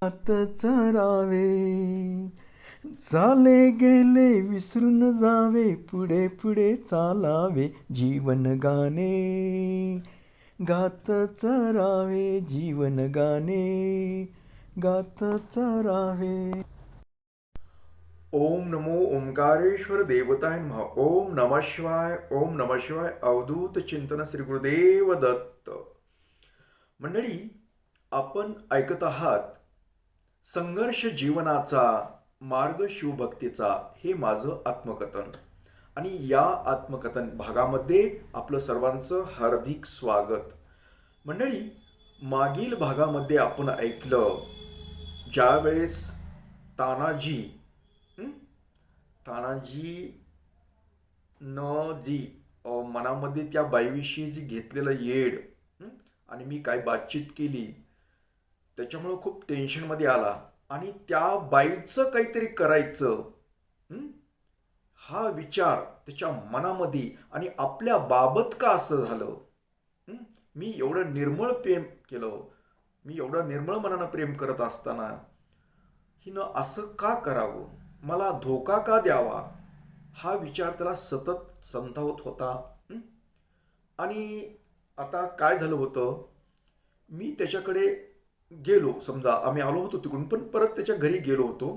आत चरावे, चाले गेले विसरून जावे, पुढे पुढे चालावे, जीवन गाणे गात चरावे, जीवन गाणे गात चरावे. ओम नमो ओंकारेश्वर देवताय नमः. ओम नमः शिवाय. ओम नमः शिवाय. अवधूत चिंतन श्री गुरुदेव दत्त. मंडळी, आपण ऐकत आहात संघर्ष जीवनाचा मार्ग शिवभक्तीचा, हे माझं आत्मकथन. आणि या आत्मकथन भागामध्ये आपलं सर्वांचं हार्दिक स्वागत. मंडळी, मागील भागामध्ये आपण ऐकलं ज्यावेळेस तानाजी तानाजी न जी मनामध्ये त्या बाईविषयी जी घेतलेलं येड, आणि मी काय बातचीत केली त्याच्यामुळं खूप टेन्शनमध्ये आला आणि त्या बाईचं काहीतरी करायचं, हा विचार त्याच्या मनामध्ये, आणि आपल्या बाबत का असं झालं, मी एवढं निर्मळ प्रेम केलं, मी एवढं निर्मळ मनानं प्रेम करत असताना हिनं असं का करावं, मला धोका का द्यावा, हा विचार त्याला सतत संतावत होता. आणि आता काय झालं होतं, मी त्याच्याकडे गेलो, समजा आम्ही आलो होतो तिकडून, पण परत त्याच्या घरी गेलो होतो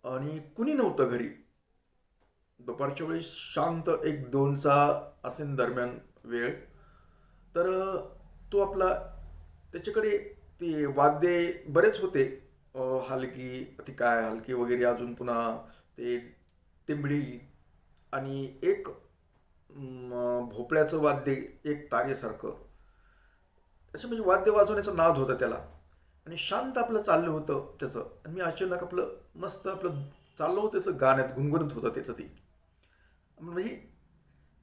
आणि कुणी नव्हतं घरी. दुपारच्या वेळी शांत, 1-2चा असेल दरम्यान वेळ. तर तो आपला त्याच्याकडे ते वाद्य बरेच होते, हलकी, ती काय हलकी वगैरे, अजून पुन्हा ते तिंबडी, आणि एक भोपळ्याचं वाद्य, एक तारेसारखं, असं म्हणजे वाद्य वाजवण्याचा नाद होता त्याला. आणि शांत आपलं चाललं होतं त्याचं, आणि मी अचानक आपलं मस्त आपलं चाललं होतं त्याचं, गाण्यात गुणगुणत होतं त्याचं ते, म्हणजे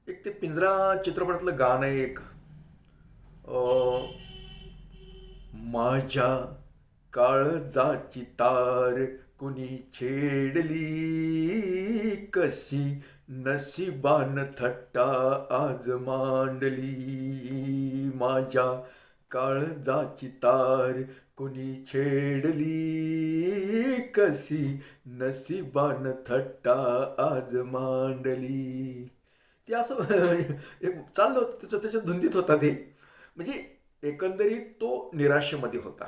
एक ते पिंजरा चित्रपटातलं गाणं आहे एक, माझ्या काळजाची तार कुणी छेडली, कशी नशिबान थट्टा आज मांडली, माझ्या काळजाची तार कुणी छेडली, कशी नशिबान थट्टा आज मांडली. ते असं चाललं होतं त्याचं, त्याच्या धुंदीत होता ते, म्हणजे एकंदरीत तो निराशेमध्ये होता.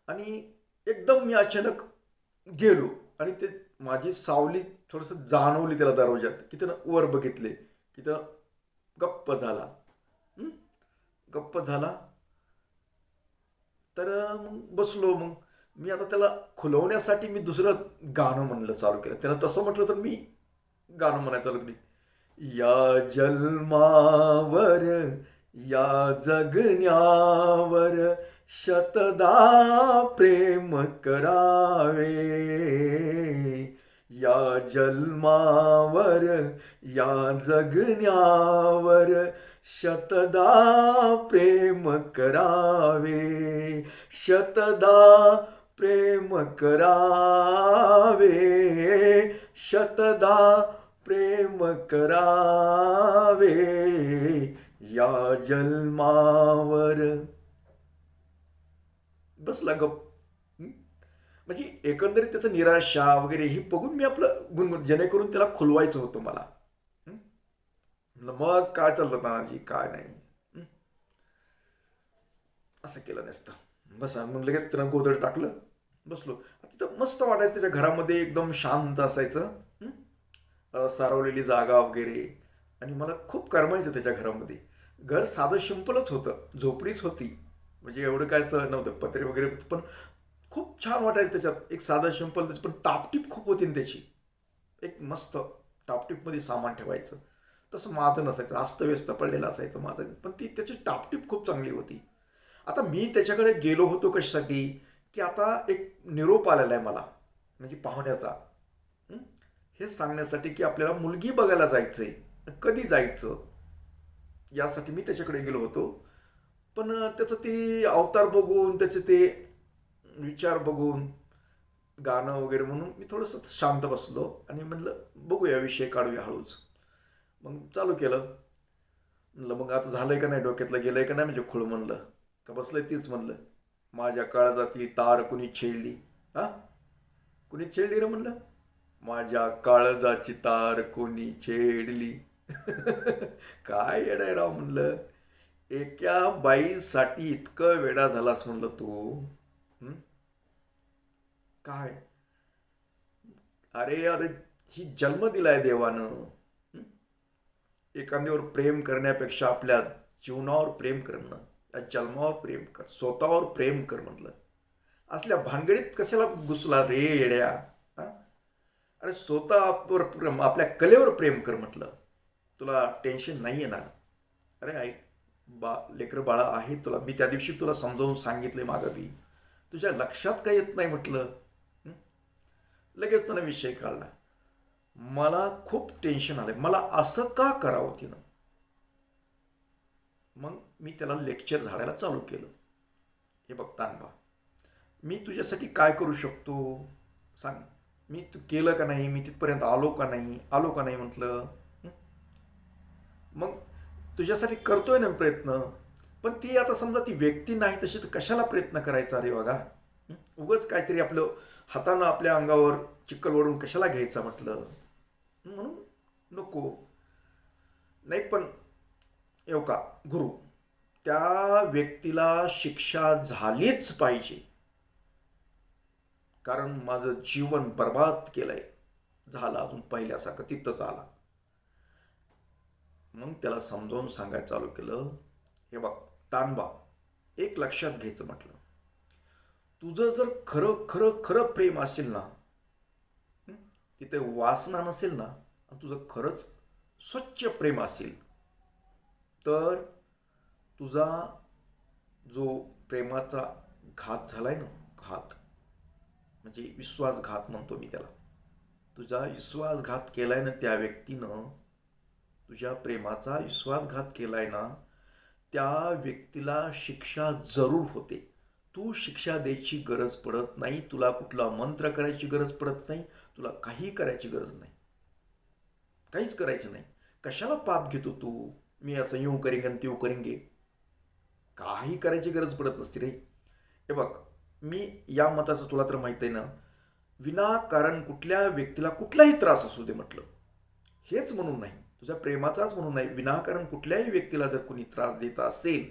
आणि एकदम मी अचानक गेलो आणि ते माझी सावली थोडंसं जाणवली त्याला दरवाजात, की त्यानं वर बघितले, की त्यानं गप्प झाला. गप्प झाला. तर मग बसलो. मग मी आता त्याला खुलवण्यासाठी मी दुसरं गाणं म्हणलं चालू केलं. त्यानं तसं म्हटलं तर मी गाणं म्हणायला चालू केली. या जन्मावर, या जगण्यावर शतदा प्रेम करावे, या जन्मावर, या जगण्यावर शतदा प्रेम करावे, शतदा प्रेम करावे, शतदा प्रेम करावे, या जन्मावर. बसला गप. म्हणजे एकंदरीत त्याचं निराशा वगैरे हे बघून मी आपलं गुणगुण, जेणेकरून त्याला खुलवायचं होतं मला. मग काय चाललं तानाजी, काय नाही, असं केलं नसतं. बस मग लगेच त्यानं गोदर टाकलं, बसलो. तिथं मस्त वाटायचं, त्याच्या घरामध्ये एकदम शांत असायचं, सारवलेली जागा वगैरे, आणि मला खूप करमायचं त्याच्या घरामध्ये. घर साधं सिंपलच होतं, झोपडीच होती, म्हणजे एवढं काय असं नव्हतं, पत्रे वगैरे, पण खूप छान वाटायचं त्याच्यात. एक साधं सिंपल, त्याची पण टापटीप खूप होती ना त्याची, एक मस्त टापटीपमध्ये सामान ठेवायचं. तसं माझं नसायचं, अस्तव्यस्त पडलेलं असायचं माझं, पण ती त्याची टापटीप खूप चांगली होती. आता मी त्याच्याकडे गेलो होतो कशासाठी, की आता एक निरोप आलेला आहे मला, म्हणजे पाहुण्याचा, हे सांगण्यासाठी की आपल्याला मुलगी बघायला जायचंय, कधी जायचं, यासाठी मी त्याच्याकडे गेलो होतो. पण त्याचं ते अवतार बघून, त्याचे ते विचार बघून, गाणं वगैरे म्हणून मी थोडंसं शांत बसलो आणि म्हणलं बघूया, विषय काढूया हळूच. मग चालू केलं. म्हणलं मग आता झालंय का नाही, डोक्यातलं गेलंय का नाही, म्हणजे खुळ म्हणलं का बसलंय तीच म्हणलं. माझ्या काळजातली तार कुणी छेडली? हा, कुणी छेडली रे म्हणलं? माझ्या काळजाची तार कोणी छेडली? काय येडाय राव म्हणलं. एका बाईसाठी इतकं वेडा झालास म्हणलं तू. हं? काय? अरे अरे, ही जन्म दिलाय देवानं. हं? एखाद्यावर प्रेम करण्यापेक्षा आपल्या जीवनावर प्रेम करणं, या जन्मावर प्रेम कर, स्वतःवर प्रेम कर म्हणलं. असल्या भानगडीत कशाला घुसला रे येड्या? हा? अरे स्वतःवर प्रेम, आपल्या कलेवर प्रेम कर म्हटलं. तुला टेन्शन नाही येणार. अरे ऐक, लेकर बाळा आहे तुला, मी त्या दिवशी तुला समजावून सांगितले मागं बी, तुझ्या लक्षात काय येत नाही म्हटलं. हं? लगेच त्यानं विषय काढला. मला खूप टेन्शन आलंय, मला असं का करावं तिनं. मग मी त्याला लेक्चर झाडायला चालू केलं. हे बघ तानबा, मी तुझ्यासाठी काय करू शकतो सांग. मी तू केलं का नाही, मी तिथपर्यंत आलो का नाही, आलो का नाही म्हटलं. मग तुझ्यासाठी करतोय ना प्रयत्न, पण ती आता समजा ती व्यक्ती नाही तशी, तर कशाला प्रयत्न करायचा रे बघा. उगच काहीतरी आपलं हातानं आपल्या अंगावर चिक्कल ओढून कशाला घ्यायचा म्हटलं. म्हणून नको. नाही पण येऊ का गुरु, त्या व्यक्तीला शिक्षा झालीच पाहिजे, कारण माझं जीवन बर्बाद केलंय. झालं अजून पहिल्यासारखं तिथंच आला. मग त्याला समजावून सांगायला चालू केलं. हे बघ तानबा, एक लक्षात घ्यायचं म्हटलं, तुझं जर खरं खरं खरं प्रेम असेल ना, तिथे वासना नसेल ना, आणि तुझं खरंच स्वच्छ प्रेम असेल, तर तुझा जो प्रेमाचा घात झालाय ना, घात म्हणजे विश्वासघात म्हणतो मी त्याला, तुझा विश्वासघात केलाय ना त्या व्यक्तीनं, तुझ्या प्रेमाचा विश्वासघात केलाय ना, त्या व्यक्तीला शिक्षा जरूर होते. तू शिक्षा द्यायची गरज पडत नाही, तुला कुठला मंत्र करायची गरज पडत नाही, तुला काही करायची गरज नाही, काहीच करायचं नाही. कशाला पाप घेतो तू? मी असं येऊ करेंगे आणि तेऊ करेंगे, काही करायची गरज पडत नसते रे. हे बघ, मी या मताचं तुला तर माहित आहे ना, विनाकारण कुठल्या व्यक्तीला कुठलाही त्रास असू दे म्हटलं, हेच म्हणून नाही, तुझ्या प्रेमाचाच म्हणून नाही, विनाकारण कुठल्याही व्यक्तीला जर कोणी त्रास देत असेल,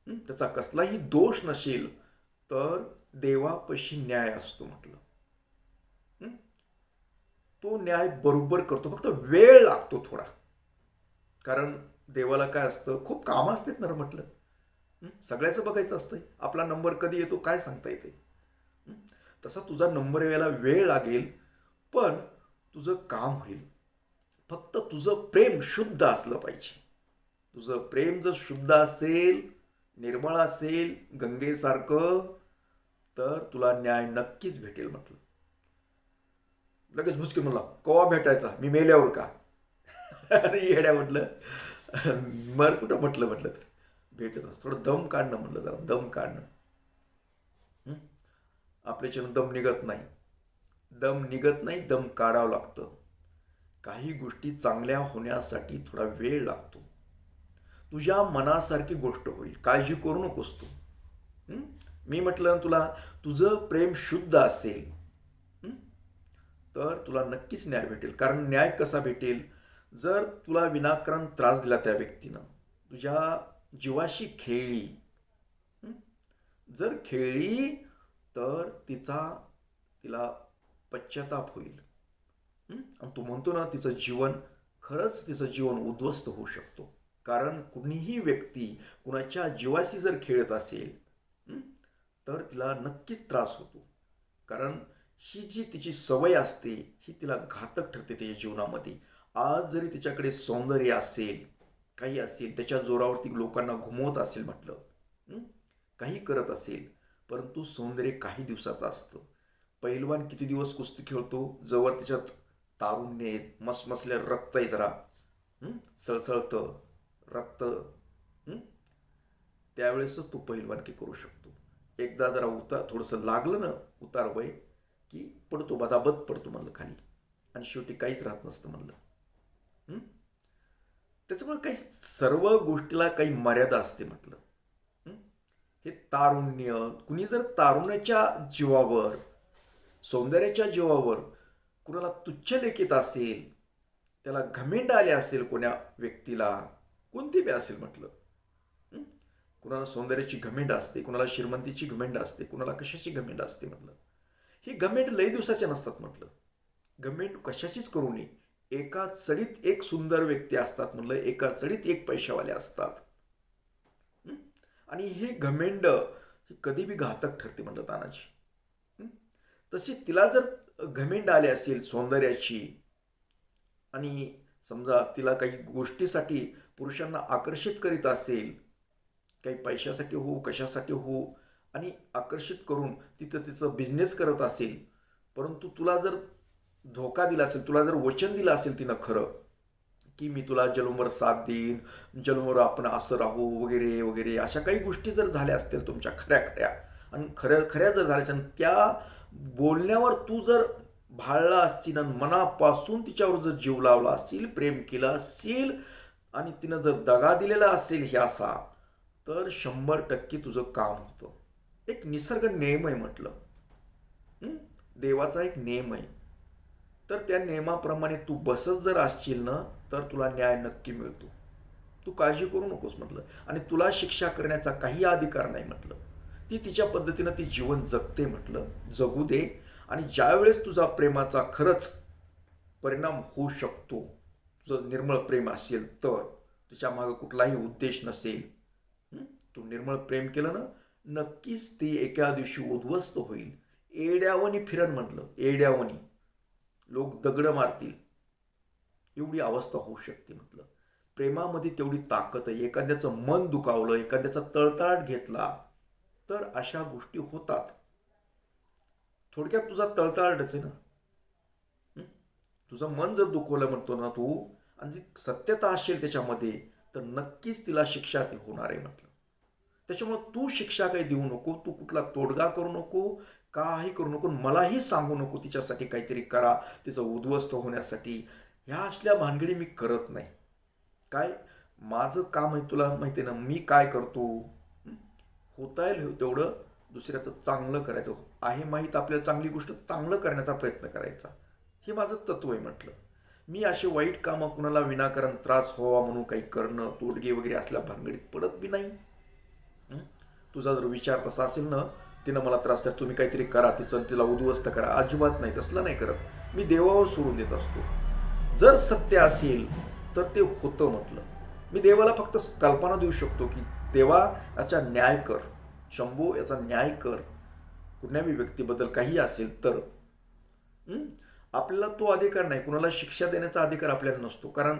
त्याचा कसलाही दोष नसेल, तर देवापाशी न्याय असतो म्हटलं. तो न्याय बरोबर करतो, फक्त वेळ लागतो थोडा. कारण देवाला काय असतं, खूप कामं असतात ना म्हटलं. सगळ्याचं बघायचं असतंय, आपला नंबर कधी येतो काय सांगता येते. तसा तुझा नंबर यायला वेळ लागेल, पण तुझं काम होईल. फक्त तुझं प्रेम शुद्ध असलं पाहिजे. तुझं प्रेम जर शुद्ध असेल, निर्मळ असेल, गंगेसारखं, तर तुला न्याय नक्कीच भेटेल म्हटलं. लगेच भुसके म्हणला, कवा भेटायचा, मी मेल्यावर का? अरे येड्या म्हटलं, मर कुठं म्हटलं तर भेटत असं थोडं दम काढणं म्हटलं, जरा दम काढणं. आपल्याच्यानं दम निघत नाही, दम काढावं लागतं. काही गोष्टी चांगल्या होण्यासाठी थोडा वेळ लागतो. तुझ्या मनासारखी गोष्ट होईल, काळजी करू नकोस तू. मी म्हटलं तुला, तुझं प्रेम शुद्ध असेल तर तुला नक्कीच न्याय भेटेल. कारण न्याय कसा भेटेल, जर तुला विनाकारण त्रास दिला त्या व्यक्तीनं, तुझ्या जीवाशी खेळली, जर खेळली, तर तिला पश्चाताप होईल. आणि तू म्हणतो ना, तिचं जीवन उद्ध्वस्त होऊ शकतो. कारण कुणीही व्यक्ती कुणाच्या जीवाशी जर खेळत असेल, तर तिला नक्कीच त्रास होतो. कारण ही जी तिची सवय असते, ही तिला घातक ठरते तिच्या जीवनामध्ये. आज जरी तिच्याकडे सौंदर्य असेल, काही असेल, त्याच्या जोरावरती लोकांना घुमवत असेल म्हटलं, काही करत असेल, परंतु सौंदर्य काही दिवसाचं असतं. पैलवान किती दिवस कुस्ती खेळतो, जवळ त्याच्यात तारुण्य, मसमसल्या रक्त आहे, जरा सळसळतं रक्त, त्यावेळेसच तो पैलवानकी करू शकतो. एकदा जरा थोडंसं लागलं ना उतार वय, की पडतो, बदाबद पडतो म्हणलं खाली, आणि शेवटी काहीच राहत नसतं म्हणलं. त्याच्यामुळे काही सर्व गोष्टीला काही मर्यादा असते म्हटलं. हे तारुण्य, कुणी जर तारुण्याच्या जीवावर, सौंदर्याच्या जीवावर कुणाला तुच्छ लेखित असेल, त्याला घमेंड आले असेल कोण्या व्यक्तीला, कोणती बी असेल म्हटलं, कुणाला सौंदर्याची घमेंड असते, कुणाला श्रीमंतीची घमेंड असते, कुणाला कशाची घमेंड असते म्हटलं. ही घमेंड लई दिवसाच्या नसतात म्हटलं. घमेंड कशाचीच करू नये. एका चढीत एक सुंदर व्यक्ती असतात म्हटलं, एका चढीत एक पैशावाले असतात. आणि हे घमेंड ही कधी बी घातक ठरते म्हटलं तानाजी. तशी तिला जर घमेंड आली असेल सौंदर्याची, आणि समजा तिला काही गोष्टीसाठी पुरुषांना आकर्षित करीत असेल, काही पैशासाठी हो कशासाठी हो, आणि आकर्षित करून तिचं बिझनेस करत असेल, परंतु तुला जर धोका दिला असेल, तुला जर वचन दिलं असेल तिनं खरं, की मी तुला जन्मभर साथ देईन, जन्मभर आपण असं राहू वगैरे वगैरे, अशा काही गोष्टी जर झाल्या असतील तुमच्या खऱ्या खऱ्या, आणि खऱ्या जर झाल्या असेल, त्या बोलण्यावर तू जर भाळला असतील आणि मनापासून तिच्यावर जर जीव लावला असेल, प्रेम केलं असेल, आणि तिनं जर दगा दिलेला असेल हे असा, तर 100% तुझं काम होतं. एक निसर्ग नियम आहे म्हटलं, देवाचा एक नियम आहे. तर त्या नियमाप्रमाणे तू बसत जर असशील ना, तर तुला न्याय नक्की मिळतो. तू काळजी करू नकोस म्हटलं. आणि तुला शिक्षा करण्याचा काही अधिकार नाही म्हटलं. ती तिच्या पद्धतीनं ती जीवन जगते म्हटलं, जगू दे. आणि ज्यावेळेस तुझा प्रेमाचा खरंच परिणाम होऊ शकतो, तुझं निर्मळ प्रेम असेल तर, तुझ्या मागं कुठलाही उद्देश नसेल, तू निर्मळ प्रेम केलं ना, नक्कीच ती एका दिवशी उद्ध्वस्त होईल. एड्यावनी फिरण म्हटलं, एड्यावनी लोक दगड मारतील, एवढी अवस्था होऊ शकते म्हटलं. प्रेमामध्ये तेवढी ताकद आहे. एखाद्याचं मन दुखावलं, एखाद्याचा तळतळाट घेतला, तर अशा गोष्टी होतात. थोडक्यात तुझा तळतळाटच आहे ना, तुझं मन जर दुखवलं म्हणतो ना तू, आणि जी सत्यता असेल त्याच्यामध्ये, तर नक्कीच तिला शिक्षा ती होणार आहे म्हटलं. त्याच्यामुळे तू शिक्षा काही देऊ नको, तू कुठला तोडगा करू नको, काही करू नको, मलाही सांगू नको तिच्यासाठी काहीतरी करा, तिचं उद्ध्वस्त होण्यासाठी. ह्या असल्या भानगडी मी करत नाही. काय माझं काम आहे तुला माहिती आहे ना, मी काय करतो, होता येईल तेवढं दुसऱ्याचं चांगलं करायचं आहे. माहीत आपल्याला चांगली गोष्ट चांगलं करण्याचा प्रयत्न करायचा, हे माझं तत्व आहे म्हटलं. मी असे वाईट कामं कुणाला विनाकारण त्रास व्हावा म्हणून काही करणं, तोडगे वगैरे असल्या भानगडीत पडत बी नाही. तुझा जर विचार तसा असेल ना, तिनं मला त्रास द्या, तुम्ही काहीतरी करा, तिला उद्ध्वस्त करा, अजिबात नाही, तसलं नाही करत. मी देवावर सोडून देत असतो. जर सत्य असेल तर ते होतं म्हटलं. मी देवाला फक्त कल्पना देऊ शकतो की देवा याचा न्याय कर, शंभू याचा न्याय कर, कुठल्याही व्यक्तीबद्दल काही असेल तर. आपल्याला तो अधिकार नाही, कुणाला शिक्षा देण्याचा अधिकार आपल्याला नसतो. कारण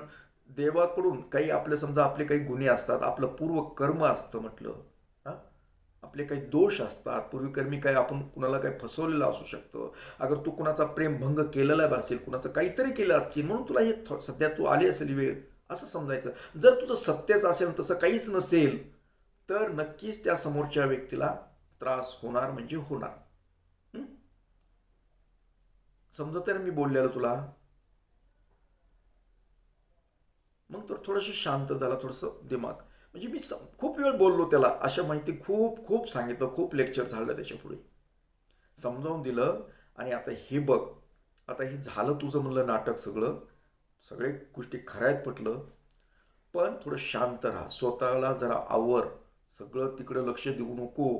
देवाकडून काही आपले समजा आपले काही गुन्हे असतात, आपलं पूर्व कर्म असतं म्हटलं, आपले काही दोष असतात, पूर्वीकर्मी काही आपण कुणाला काही फसवलेलं असू शकतं. अगर तू कुणाचा प्रेमभंग केलेला असेल, कुणाचं काहीतरी केलं असतील, म्हणून तुला हे सध्या तू आली असेल वेळ, असं समजायचं. जर तुझं सत्यच असेल, तसं काहीच नसेल, तर नक्कीच त्या समोरच्या व्यक्तीला त्रास होणार म्हणजे होणार. समजत आहे ना मी बोललेलं तुला? मग तर थोडंसं शांत झाला, थोडंसं दिमाग, म्हणजे मी खूप वेळ बोललो त्याला, अशा माहिती खूप खूप सांगितलं, खूप लेक्चर झालं त्याच्या पुढे, समजावून दिलं. आणि आता हे बघ, आता हे झालं तुझं म्हणलं नाटक, सगळे गोष्टी खऱ्यात पटलं, पण थोडं शांत राहा, स्वतःला जरा आवर, सगळं तिकडं लक्ष देऊ नको.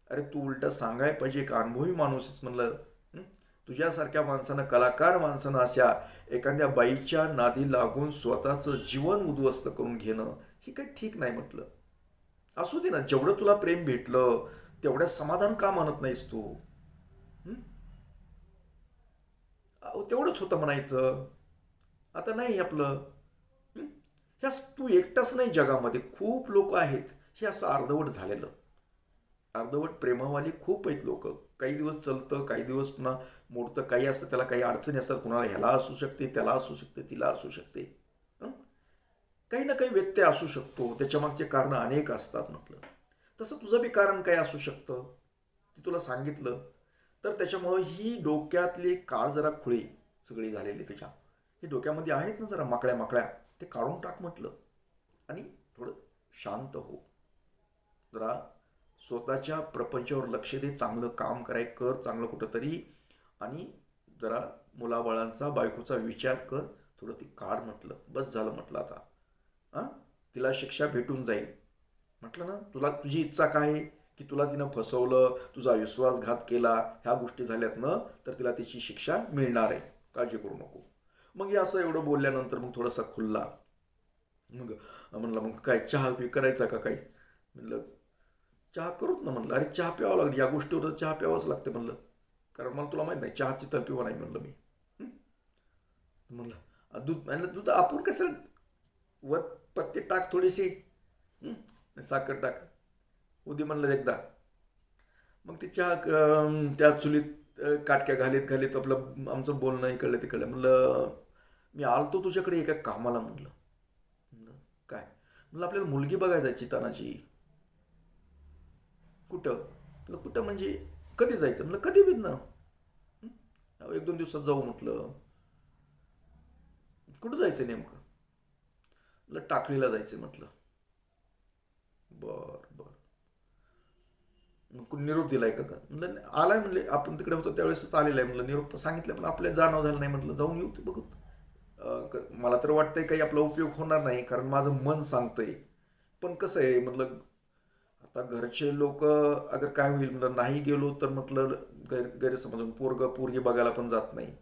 अरे तू उलट सांगायला पाहिजे, एक अनुभवी माणूस म्हणलं, तुझ्यासारख्या माणसानं, कलाकार माणसानं अशा एखाद्या बाईच्या नादी लागून स्वतःचं जीवन उद्ध्वस्त करून घेणं, हे काही ठीक नाही म्हटलं. असू दे ना, जेवढं तुला प्रेम भेटलं तेवढ्या समाधान का मानत नाहीस तू? तेवढंच होतं म्हणायचं, आता नाही आपलं. ह्या तू एकटाच नाही, जगामध्ये खूप लोक आहेत हे असं अर्धवट झालेलं. अर्धवट प्रेमावाली खूप आहेत लोक. काही दिवस चालतं, काही दिवस पुन्हा मोडतं, काही असतं त्याला काही अडचणी असतात, कुणाला ह्याला असू शकते, त्याला असू शकते, तिला असू शकते, काही ना काही व्यत्यय असू शकतो, त्याच्या मागचे कारण अनेक असतात म्हटलं. तसं तुझं बी कारण काय असू शकतं, ते तुला सांगितलं. तर त्याच्यामुळं ही डोक्यातली काळ जरा खुळी सगळी झालेली त्याच्या, हे डोक्यामध्ये आहेत ना जरा माकळ्या, ते काढून टाक म्हटलं, आणि थोडं शांत हो. जरा स्वतःच्या प्रपंचावर लक्ष दे, चांगलं काम कर चांगलं कुठंतरी, आणि जरा मुलाबाळांचा बायकोचा विचार कर, थोडं ती काढ म्हटलं. बस झालं म्हटलं आता. हां, तिला शिक्षा भेटून जाईल म्हटलं ना. तुला तुझी इच्छा काय आहे की तुला तिनं फसवलं, तुझा विश्वासघात केला, ह्या गोष्टी झाल्यात ना, तर तिला तिची शिक्षा मिळणार आहे, काळजी करू नको. मग हे असं एवढं बोलल्यानंतर मग थोडासा खुल्ला. मग म्हणलं मग काय चहा करायचा का काही. म्हणलं चहा करूच ना म्हणलं. अरे चहा प्यावं लागली, या गोष्टीवर तर चहा प्यावंच लागते म्हणलं, कारण मला तुला माहित नाही चहाची तर पिवा नाही म्हणलं मी. म्हणलं म्हणलं दूध आपण कसं वर पत्ते टाक थोडीशी, साखर टाक, उदी म्हणलं एकदा. मग ते चहा त्या चुलीत काटक्या घालीत घालीत आपलं आमचं बोलणं इकडलं तिकडलं. म्हणलं मी आलतो तुझ्याकडे एका कामाला म्हणलं. म्हणलं काय. म्हणलं आपल्याला मुलगी बघायला जायची तानाची. कुठं. म्हणलं कुठं म्हणजे कधी जायचं. म्हणलं कधी बी ना, 1-2 दिवसात जाऊ म्हटलं. कुठं जायचं नेमकं. म्हणलं टाकळीला जायचं म्हटलं. बर बर. मग निरोप दिलाय का. म्हणलं आलाय म्हणले, आपण तिकडे होतो त्यावेळेसच आलेला आहे म्हणलं. निरोप सांगितलं पण आपल्या जाणव झालं नाही म्हटलं. जाऊन येऊ ते बघू. मला तर वाटतंय काही आपला उपयोग होणार नाही, कारण माझं मन सांगतंय. पण कसं आहे म्हटलं, आता घरचे लोक अगर काय होईल म्हटलं, नाही गेलो तर म्हटलं गैरसमजून पोरगी बघायला पण जात नाही.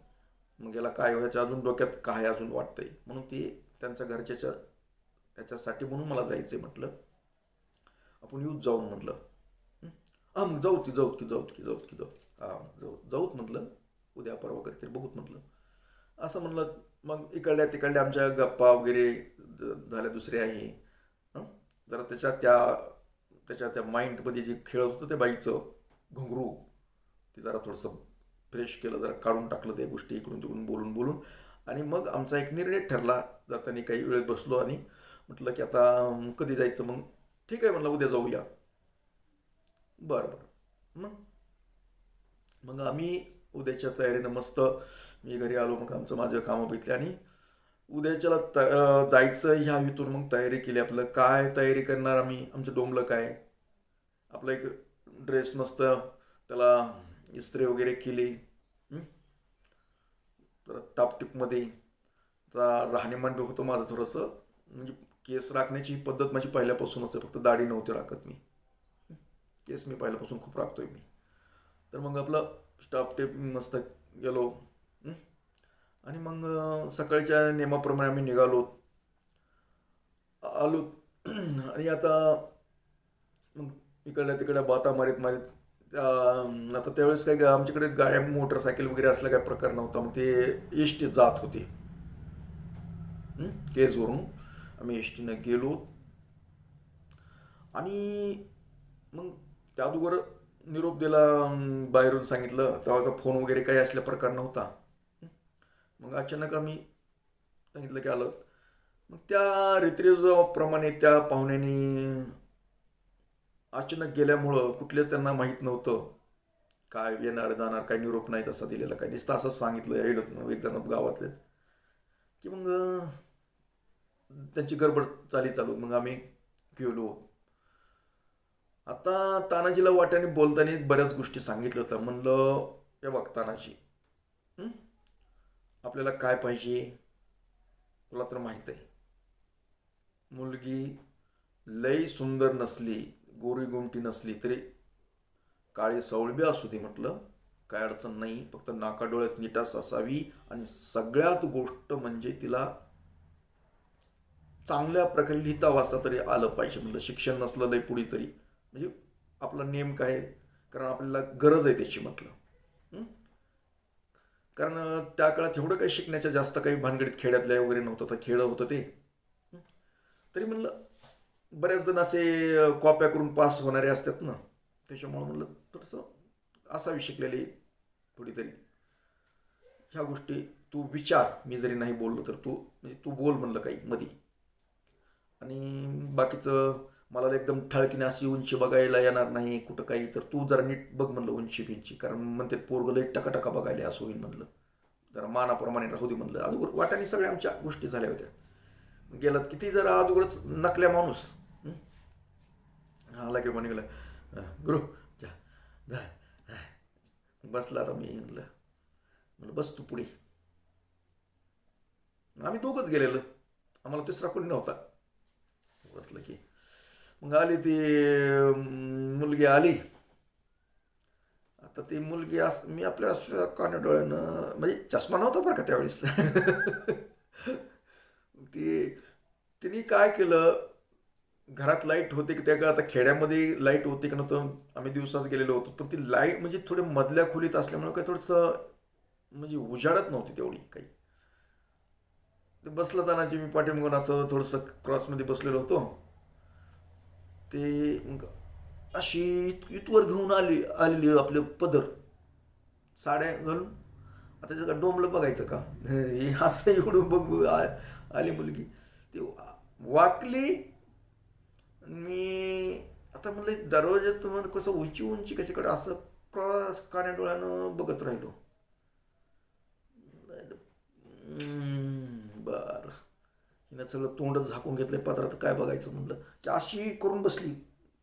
मग याला काय व्हायचं अजून डोक्यात काय अजून वाटतंय, म्हणून ते त्यांच्या घरच्याच्या याच्यासाठी म्हणून मला जायचंय म्हटलं. आपण येऊच जाऊन म्हटलं. हा मग जाऊत की हा जाऊत म्हटलं. उद्या परवा कधीतरी बघूत म्हटलं. असं म्हणलं. मग इकडल्या तिकडल्या आमच्या गप्पा वगैरे झाल्या दुसऱ्याही. जरा त्याच्या त्या माइंडमध्ये जे खेळत होतं त्या बाईचं घुंगरू, ते जरा थोडंसं फ्रेश केलं, जरा काढून टाकलं त्या गोष्टी इकडून तिकडून बोलून बोलून. आणि मग आमचा एक निर्णय ठरला. जाताना काही वेळ बसलो आणि म्हटलं की आता कधी जायचं. मग ठीक आहे म्हणलं, उद्या जाऊया. बरं बरं. मग आम्ही उद्याच्या तयारीनं मस्त, मी घरी आलो, मग माझं कामं भेटले आणि उद्याच्याला जायचं ह्या हेतून मग तयारी केली. आपलं काय तयारी करणार आम्ही, आमचं डोंबलं काय, आपलं एक ड्रेस मस्त त्याला इस्त्री वगैरे केली. टापटीपमध्ये राहणीमान बी होतं माझं थोडंसं, म्हणजे केस राखण्याची पद्धत माझी पहिल्यापासूनच आहे, फक्त दाढी नव्हती राखत मी. केस मी पहिल्यापासून खूप राखतोय मी. तर मग आपलं स्टाफ टेप मस्त गेलो. आणि मग सकाळच्या नियमाप्रमाणे आम्ही निघालो आलो. आणि आता मग इकडल्या तिकडल्या बाता मारीत मारीत आता त्यावेळेस काय आमच्याकडे गाड्या मोटरसायकल वगैरे असला काय प्रकार नव्हता. मग ते एस टी जात होते. केजवरून आम्ही एस टीनं गेलो. आणि मग त्या अगोदर निरोप दिला, बाहेरून सांगितलं. तेव्हा का फोन वगैरे काही असल्या प्रकार नव्हता. मग अचानक आम्ही सांगितलं की आलं. मग त्या रीतिरिवाजाप्रमाणे त्या पाहुण्यांनी अचानक गेल्यामुळं कुठलेच त्यांना माहीत नव्हतं काय येणार जाणार, काय निरोप नाही तसा दिलेला, काय नुसतं असंच सांगितलं एक जण गावातलेच की मग त्यांची गडबड चालू. मग आम्ही गेलो. आता तानाजीला वाट्याने बोलताना बऱ्याच गोष्टी सांगितलं होतं. म्हणलं हे बघ तानाजी, आपल्याला काय पाहिजे तुला तर माहित आहे. मुलगी लई सुंदर नसली, गोरी गुमटी नसली तरी काळी सवळबी असू दे म्हटलं, काय अडचण नाही. फक्त नाकाडोळ्यात नीटास असावी. आणि सगळ्यात गोष्ट म्हणजे तिला चांगल्या प्रकारे लिहिता वाचता तरी आलं पाहिजे म्हटलं. शिक्षण नसलं लई पुढे तरी म्हणजे आपला नेम काय, कारण आपल्याला गरज आहे त्याची म्हटलं. कारण त्या काळात एवढं काही शिकण्याच्या जास्त काही भानगडीत खेड्यातल्या वगैरे नव्हतं, तर खेळ होतं ते. तरी म्हणलं बऱ्याच जण असे कॉप्या करून पास होणारे असतात ना, त्याच्यामुळं म्हणलं थोडंसं असावी शिकलेली थोडी तरी. ह्या गोष्टी तू विचार, मी जरी नाही बोललो तर तू म्हणजे तू बोल म्हणलं काही मधी. आणि बाकीचं मला एकदम ठळकीने अशी उंची बघायला येणार नाही कुठं काही, तर तू जरा नीट बघ म्हणलं उंची बिंची, कारण म्हणते पोरगं लई टकाटका बघायला असं होईल म्हणलं. जरा मानाप्रमाणे राहू दे म्हणलं. अजून वाटाने सगळ्या आमच्या गोष्टी झाल्या होत्या. गेलात किती जरा अगोदरच नकल्या माणूस. आला की म्हणे गेला, गुरु जा जा. बसला. आता मी म्हणलं बस तू पुढे. आम्ही दोघंच गेलेलो, आम्हाला तिसरा कोणी नव्हता. बसलं की मग आली ती मुलगी आली. आता ती मुलगी मी आपल्या असं कान्या डोळ्यानं, म्हणजे चष्मा नव्हता बरं का त्यावेळेस. ती तिने काय केलं, घरात लाईट होते की त्या काळात, आता खेड्यामध्ये लाईट होती की नव्हतं, आम्ही दिवसाच गेलेलो होतो, पण ती लाईट म्हणजे थोडी मधल्या खोलीत असल्यामुळे काही थोडंसं म्हणजे उजाडत नव्हती तेवढी काही. ते बसलं तानाची मी पाठीमागून असं थोडंसं क्रॉसमध्ये बसलेलो होतो. ते मग अशी इथवर घेऊन आलेली आपले पदर साड्या घालून. आता त्याचं डोंबलं बघायचं का, हे असं एवढं बघू आली मुलगी. ती वाकली. मी आता म्हणलं दरवाज्यात तुम्हाला कसं उंची उंची कशाकडे असं क्रॉस कान्या डोळ्यानं बघत राहिलो. बर, हिनं सगळं तोंडच झाकून घेतलंय पत्रात, काय बघायचं म्हणलं की अशी करून बसली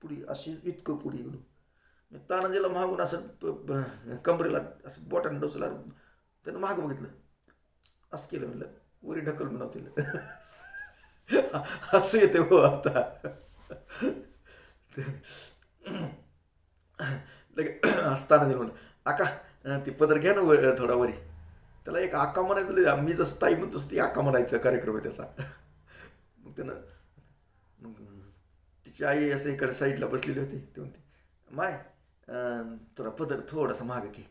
पुढी, अशी इतकं पुढी गेलो. मी तानाजीला मागून असं कमरेला असं बोटाने डोचला. त्यानं मागं बघितलं, असं केलं. म्हणलं वरी ढकल म्हणावं तिला. असं येते हो आता. लगे असताना म्हणलं आका ती पदर घ्या ना थोडा वरी. त्याला एक आका म्हणायचं, मी जसं ताई म्हणतोस ती आका म्हणायचं कार्यक्रम आहे त्याचा. मग त्यानं मग तिची आई असं इकडे साईडला बसलेली होती. ती म्हणते माय तुला पदर थोडासा माग घे.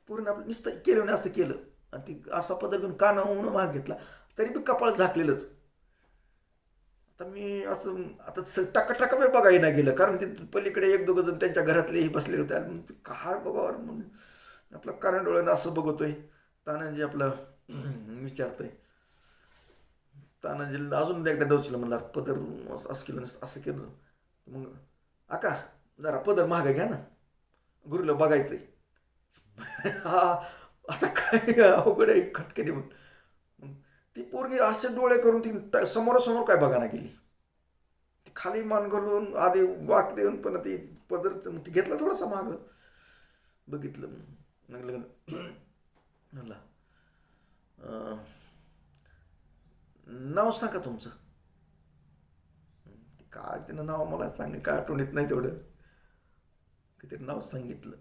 पूर्ण आपलं नुसतं केलं नाही असं केलं, आणि ती असा पदर घेऊन कानावून माग घेतला, तरी बी कपाळ झाकलेलंच. आता मी असं आता टाका मी बघायला नाही गेलं, कारण ते पलीकडे एक दोघं जण त्यांच्या घरातलेही बसलेले होते. आणि मग काय बघावं म्हणून आपलं कारण डोळ्यानं असं बघतोय. तानाजी आपलं विचारतोय. तानाजीला अजून एकदा डोचलं, म्हणलं पदर असं केलं असं केलं. मग आका जरा पदर महाग घ्या ना, गुरुला बघायचंय. हा आता काय अवघड आहे खटकने. मग ती पोरगी असे डोळे करून ती समोरासमोर काय बघायला गेली. ती खाली मान घालून आधी वाक देऊन, पण ती पदर ती घेतला थोडासा माग बघितलं. म्हणलं नाव सांगा तुमचं. काय तिनं नाव मला सांग, काय आठवण येत नाही तेवढं. किती नाव सांगितलं.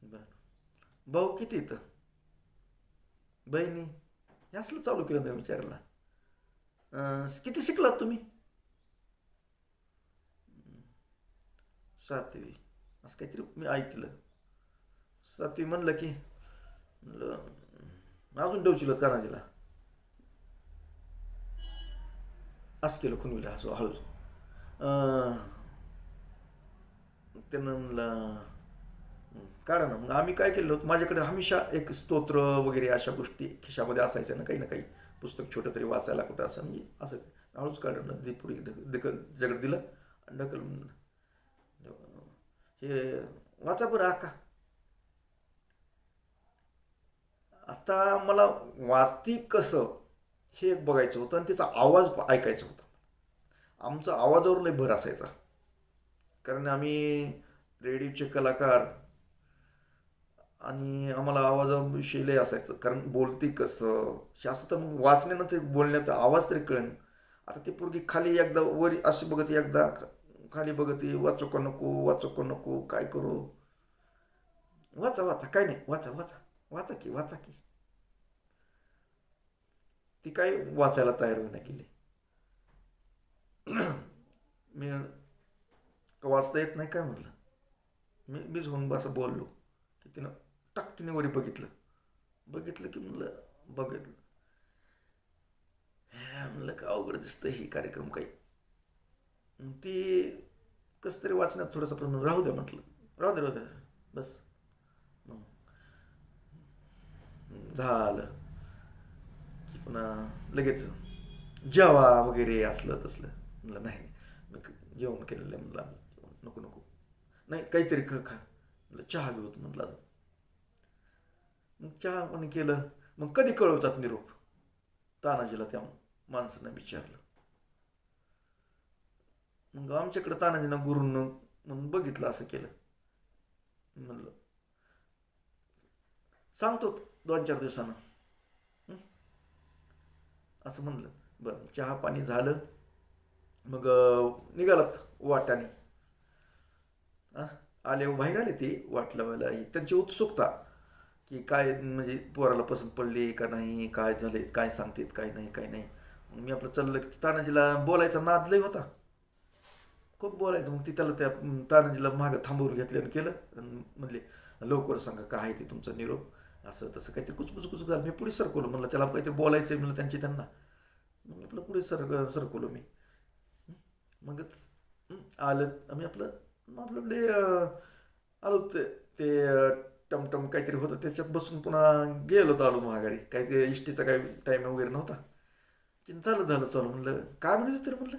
बर, भाऊ किती इथं, बहिणी, हे असलं चालू केलं तुम्ही विचारायला. किती शिकलात तुम्ही. 7वी असं काहीतरी मी ऐकलं. 7वी म्हणलं की म्हणलं अजून डवचिलत कानाजीला असं केलं खुनविला असं हळू. त्यानं म्हणलं काढा ना. मग आम्ही काय केलं होतं, माझ्याकडे हमेशा एक स्तोत्र वगैरे अशा गोष्टी खिशामध्ये असायच्या ना, काही ना काही पुस्तक छोटं तरी वाचायला कुठं असं म्हणजे असायचं. हळूच काढलं, दे पुढे जगड दिलं आणि ढकल म्हणलं हे वाचा बरं आका. आता मला वाचती कसं हे एक बघायचं होतं, आणि तिचा आवाज ऐकायचा होता. आमचा आवाजावर लय भर असायचा, कारण आम्ही रेडिओचे कलाकार, आणि आम्हाला आवाजाविषयी लय असायचं. कारण बोलती कसं हे असं, तर मग वाचण्यानं ते बोलण्याचा आवाज तरी कळेन. आता ती पोरगी खाली एकदा वरी अशी बघत, एकदा खाली बघत, वाचू का नको वाचू का नको, काय करू. वाचा वाचा काय नाही, वाचा वाचा वाचा की वाचा की. ती काय वाचायला तयार होईना गेली. मी वाचता येत नाही काय म्हणलं. मीच होऊन असं बोललो की तिनं टाकटीने वरी बघितलं. बघितलं की म्हणलं बघितलं म्हणलं का अवघड दिसतं ही कार्यक्रम काही. ती कसं तरी वाचण्यात थोडंसं प्रमाण राहू द्या म्हटलं. राहू दे बस. झालं की पुन्हा लगेच जेवा वगैरे असलं तसलं. म्हणलं नाही मी जेवण केलेलं आहे. म्हणलं आम्ही नको नको नाही काहीतरी खा. म्हणलं चहा घेऊत म्हणलं. मग चहा पण केलं. मग कधी कळवतात निरोप, तानाजीला त्या माणसानं विचारलं. मग आमच्याकडे तानाजीनं गुरुनं म्हणून बघितलं, असं केलं. म्हणलं सांगतो 2-4 दिवसानं, असं म्हणलं. बरं, चहा पाणी झालं. मग निघालात वाटाने. आले, बाहेर आले ते वाट लावायला. त्यांची उत्सुकता की काय म्हणजे पोराला पसंत पडली का नाही, काय झाले, काय सांगतेत, काय नाही काय नाही. मग मी आपलं चाललं की तानाजीला बोलायचा नाद लय होता, खूप बोलायचं. मग ती त्याला त्या तानाजीला मागं थांबवून घेतलं आणि केलं आणि म्हणले लवकर सांगा काय आहे ते तुमचा निरोप, असं तसं काहीतरी कुचकुच झालं. मी पुढे सरकवलं, म्हणलं त्याला काहीतरी बोलायचं आहे म्हणलं त्यांना. मग आपलं पुढे सरकवलं मी. मगच आलं आम्ही आपलं आपले आलो. ते ते टमटम काहीतरी होतं त्याच्यात बसून पुन्हा गेलो होतो, आलो महागारी. काही ते इष्टीचा काही टाईम वगैरे नव्हता. चालू म्हणलं काय म्हणायचं तरी. म्हणलं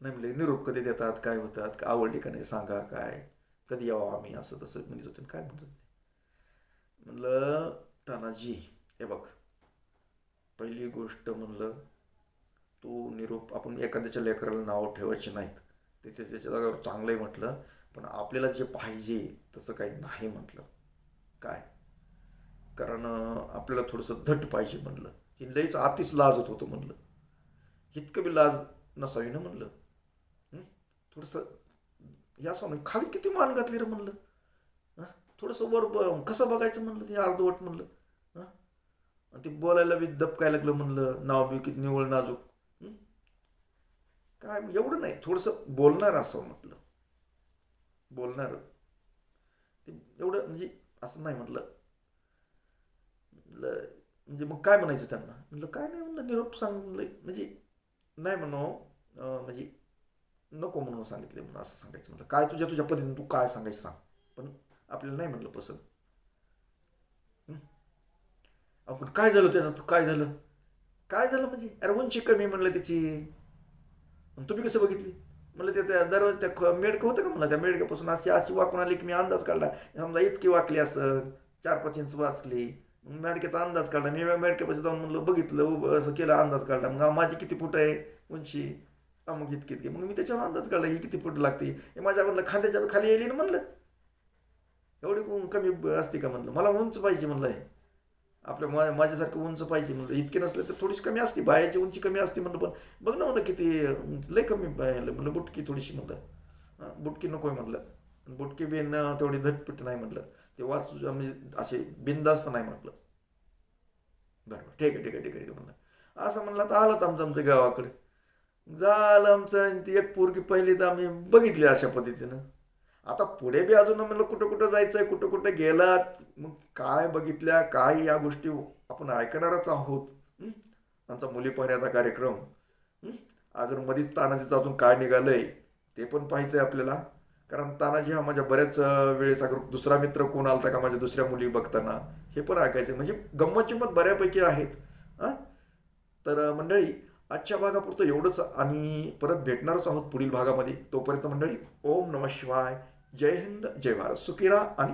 नाही, म्हणले निरोप कधी देतात, काय होतात, आवडली का नाही सांगा, काय कधी यावं आम्ही, असं तसं म्हणत होते. काय म्हणत होते म्हणलं तानाजी, हे बघ, पहिली गोष्ट म्हणलं तू निरोप, आपण एखाद्याच्या लेकराला नावं ठेवायचे नाहीत, ते त्याच्या जागावर चांगलंही म्हटलं, पण आपल्याला जे पाहिजे तसं काही नाही म्हटलं. काय, कारण आपल्याला थोडंसं धट पाहिजे म्हणलं. ती लईच आतीच लाजत होतं म्हणलं. इतकं बी लाज नसावी ना म्हणलं. थोडंसं या समोर खाली किती मान घातली रे म्हणलं. थोडंसं वर कसं बघायचं म्हणलं, ते अर्धवट म्हणलं. आणि ते बोलायला बी दबकायला लागलं म्हणलं. नाव बी किती निवळ नाजूक. काय एवढं नाही, थोडंसं बोलणार असं म्हटलं. बोलणार ते एवढं म्हणजे असं नाही म्हटलं. म्हणजे मग काय म्हणायचं त्यांना. म्हटलं काय नाही म्हणलं, निरोप सांग म्हणलं. म्हणजे नाही म्हणू, म्हणजे नको म्हणून सांगितले म्हणून असं सांगायचं. म्हटलं काय तुझ्या पद्धतीने तू काय सांगायचं सांग, पण आपल्याला नाही म्हणलं पसंत. आपण काय झालं त्याचं, काय झालं म्हणजे अरे उंची कमी म्हणलं त्याची. तुम्ही कसं बघितली म्हणलं. त्या दरवाजा त्या मेडकं होतं का म्हणलं, त्या मेडक्यापासून अशी वाकून आली की मी अंदाज काढला, समजा इतकी वाकली असं 4-5 इंच वाचली. मग मेडक्याचा अंदाज काढला मी. मेडक्यापासून जाऊन म्हणलं बघितलं, असं केलं, अंदाज काढला. मग माझी किती फूट आहे उंची, मग इतकी. मग मी त्याच्यावर अंदाज काढला ही किती फूट लागते. हे माझ्या म्हणलं खांद्याच्या खाली येईल ना म्हणलं. एवढी कमी असते का म्हणलं, मला उंच पाहिजे म्हणलं. आहे आपल्या माझ्यासारखं उंच पाहिजे म्हणलं. इतके नसले तर थोडीशी कमी असते, बायाची उंची कमी असते म्हणलं. पण बघ ना म्हणलं किती लय कमी म्हणलं. बुटकी थोडीशी म्हणलं, बुटकी नको आहे म्हणलं. बुटकी बी तेवढी धटपट नाही म्हणलं. ते म्हणजे असे बिंदास्त नाही म्हटलं. बरं ठीक आहे म्हणलं. असं म्हणलं तर आलं तर आमच्या गावाकडे. झालं आमचं. ती एक पोरगी पहिली तर आम्ही बघितली अशा पद्धतीनं. आता पुढे बी अजून म्हणलं कुठं जायचंय, कुठं गेलात, मग काय बघितल्या काय या गोष्टी आपण ऐकणारच आहोत. आमचा मुली पाहण्याचा कार्यक्रम. अजून मध्येच तानाजीचं अजून काय निघालंय ते पण पाहायचंय आपल्याला. कारण तानाजी हा माझ्या बऱ्याच वेळेस दुसरा मित्र कोण आलता का माझ्या दुसऱ्या मुली बघताना, हे पण ऐकायचं. म्हणजे गंमत चिंमत बऱ्यापैकी आहेत. तर मंडळी आजच्या भागापुरतं एवढंच, आणि परत भेटणारच आहोत पुढील भागामध्ये. तोपर्यंत मंडळी ओम नमः शिवाय, जय हिंद, जय भारत, सुखी राहा आणि